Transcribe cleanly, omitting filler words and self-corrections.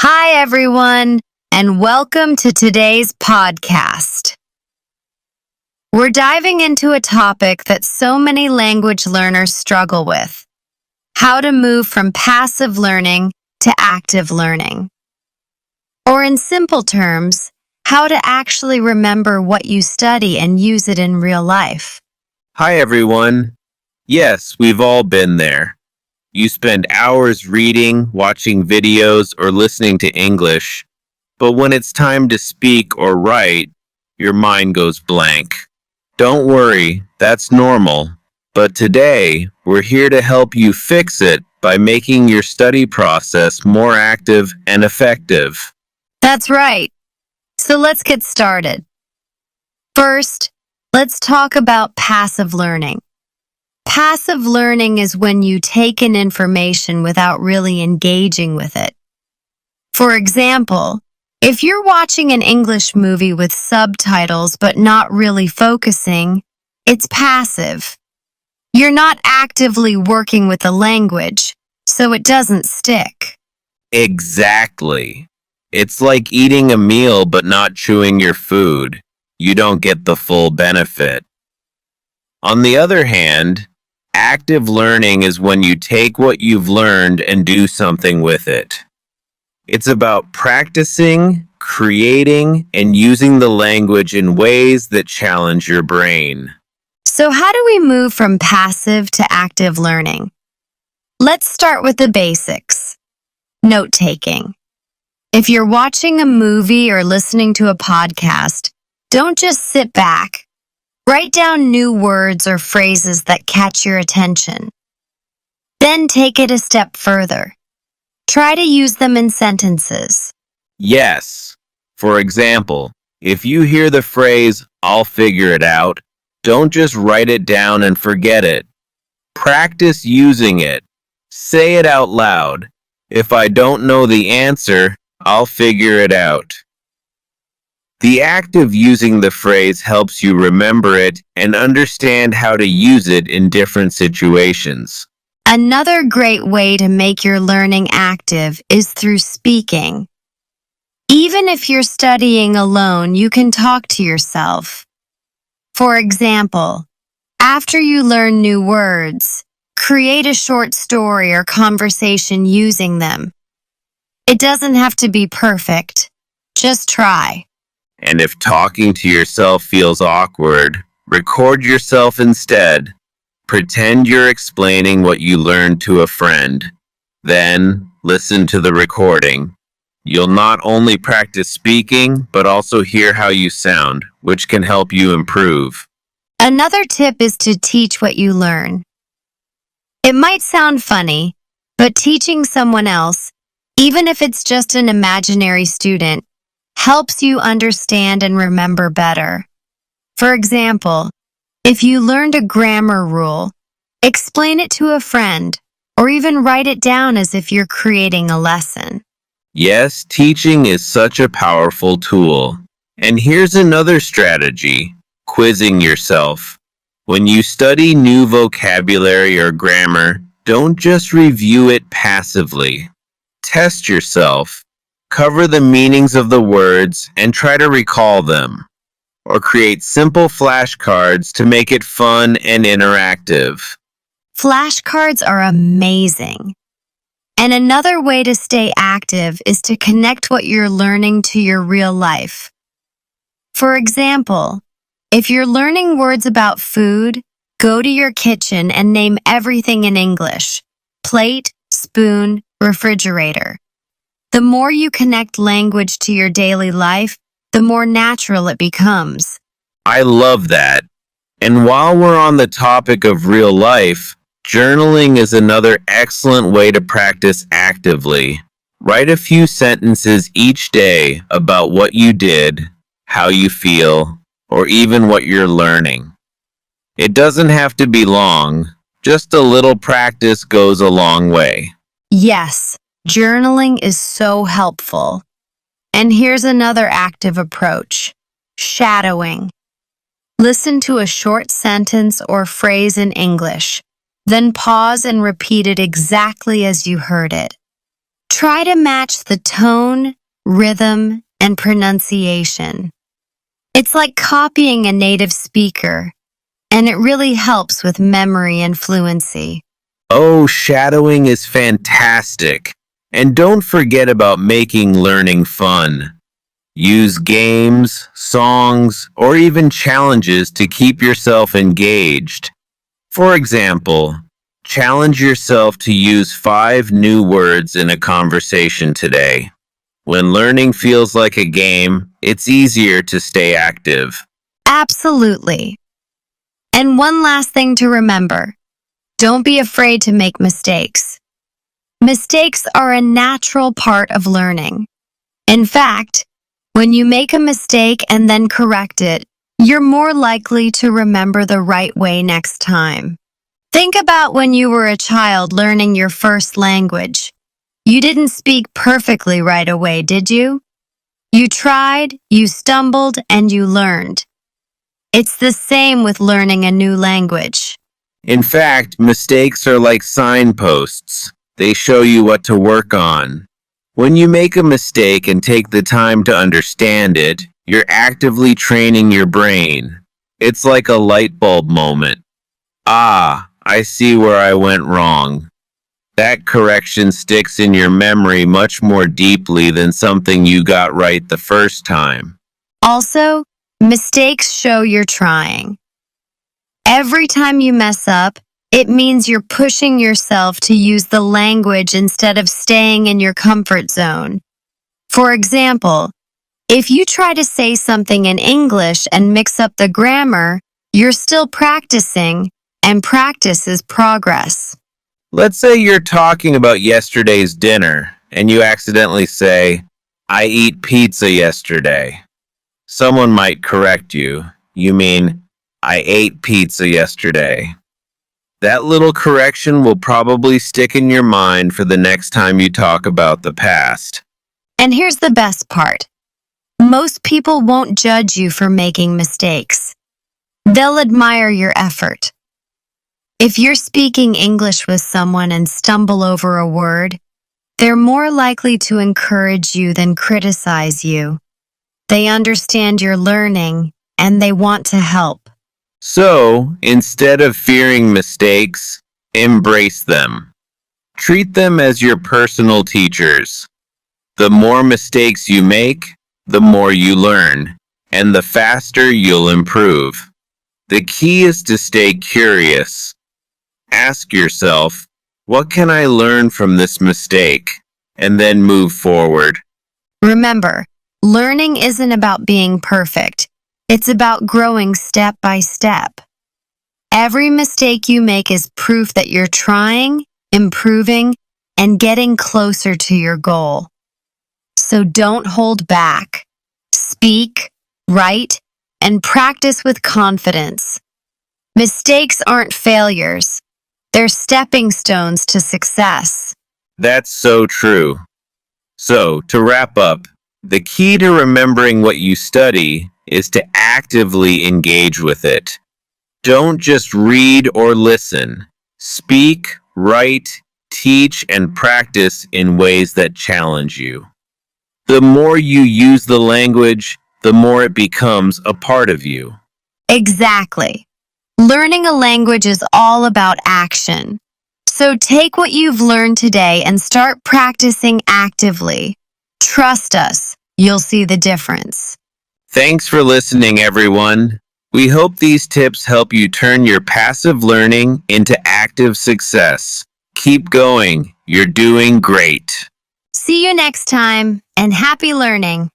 Hi, everyone, and welcome to today's podcast. We're diving into a topic that so many language learners struggle with: how to move from passive learning to active learning. Or in simple terms, how to actually remember what you study and use it in real life. Hi, everyone. Yes, we've all been there. You spend hours reading, watching videos, or listening to English, but when it's time to speak or write, your mind goes blank. Don't worry, that's normal. But today, we're here to help you fix it by making your study process more active and effective. That's right. So let's get started. First, let's talk about passive learning. Passive learning is when you take in information without really engaging with it. For example, if you're watching an English movie with subtitles but not really focusing, it's passive. You're not actively working with the language, so it doesn't stick. Exactly. It's like eating a meal but not chewing your food. You don't get the full benefit. On the other hand, active learning is when you take what you've learned and do something with it. It's about practicing, creating, and using the language in ways that challenge your brain. So how do we move from passive to active learning? Let's start with the basics. Note-taking. If you're watching a movie or listening to a podcast, don't just sit back. Write down new words or phrases that catch your attention. Then take it a step further. Try to use them in sentences. Yes. For example, if you hear the phrase, "I'll figure it out," don't just write it down and forget it. Practice using it. Say it out loud. If I don't know the answer, I'll figure it out. The act of using the phrase helps you remember it and understand how to use it in different situations. Another great way to make your learning active is through speaking. Even if you're studying alone, you can talk to yourself. For example, after you learn new words, create a short story or conversation using them. It doesn't have to be perfect. Just try. And if talking to yourself feels awkward, record yourself instead. Pretend you're explaining what you learned to a friend. Then, listen to the recording. You'll not only practice speaking, but also hear how you sound, which can help you improve. Another tip is to teach what you learn. It might sound funny, but teaching someone else, even if it's just an imaginary student, helps you understand and remember better. For example, if you learned a grammar rule, explain it to a friend, or even write it down as if you're creating a lesson. Yes, teaching is such a powerful tool. And here's another strategy: quizzing yourself. When you study new vocabulary or grammar, don't just review it passively. Test yourself. Cover the meanings of the words and try to recall them. Or create simple flashcards to make it fun and interactive. Flashcards are amazing. And another way to stay active is to connect what you're learning to your real life. For example, if you're learning words about food, go to your kitchen and name everything in English: plate, spoon, refrigerator. The more you connect language to your daily life, the more natural it becomes. I love that. And while we're on the topic of real life, journaling is another excellent way to practice actively. Write a few sentences each day about what you did, how you feel, or even what you're learning. It doesn't have to be long. Just a little practice goes a long way. Yes, journaling is so helpful. And here's another active approach: shadowing. Listen to a short sentence or phrase in English, then pause and repeat it exactly as you heard it. Try to match the tone, rhythm, and pronunciation. It's like copying a native speaker, and it really helps with memory and fluency. Oh, shadowing is fantastic. And don't forget about making learning fun. Use games, songs, or even challenges to keep yourself engaged. For example, challenge yourself to use 5 new words in a conversation today. When learning feels like a game, it's easier to stay active. Absolutely. And one last thing to remember. Don't be afraid to make mistakes. Mistakes are a natural part of learning. In fact, when you make a mistake and then correct it, you're more likely to remember the right way next time. Think about when you were a child learning your first language. You didn't speak perfectly right away, did you? You tried, you stumbled, and you learned. It's the same with learning a new language. In fact, mistakes are like signposts. They show you what to work on. When you make a mistake and take the time to understand it, you're actively training your brain. It's like a light bulb moment. Ah, I see where I went wrong. That correction sticks in your memory much more deeply than something you got right the first time. Also, mistakes show you're trying. Every time you mess up, it means you're pushing yourself to use the language instead of staying in your comfort zone. For example, if you try to say something in English and mix up the grammar, you're still practicing, and practice is progress. Let's say you're talking about yesterday's dinner, and you accidentally say, "I eat pizza yesterday." Someone might correct you. You mean, "I ate pizza yesterday." That little correction will probably stick in your mind for the next time you talk about the past. And here's the best part. Most people won't judge you for making mistakes. They'll admire your effort. If you're speaking English with someone and stumble over a word, they're more likely to encourage you than criticize you. They understand you're learning, and they want to help. So, instead of fearing mistakes, embrace them. Treat them as your personal teachers. The more mistakes you make, the more you learn, and the faster you'll improve. The key is to stay curious. Ask yourself, what can I learn from this mistake? And then move forward. Remember, learning isn't about being perfect. It's about growing step by step. Every mistake you make is proof that you're trying, improving, and getting closer to your goal. So don't hold back. Speak, write, and practice with confidence. Mistakes aren't failures. They're stepping stones to success. That's so true. So, to wrap up, the key to remembering what you study is to actively engage with it. Don't just read or listen. Speak, write, teach, and practice in ways that challenge you. The more you use the language, the more it becomes a part of you. Exactly. Learning a language is all about action. So take what you've learned today and start practicing actively. Trust us, you'll see the difference. Thanks for listening, everyone. We hope these tips help you turn your passive learning into active success. Keep going. You're doing great. See you next time, and happy learning!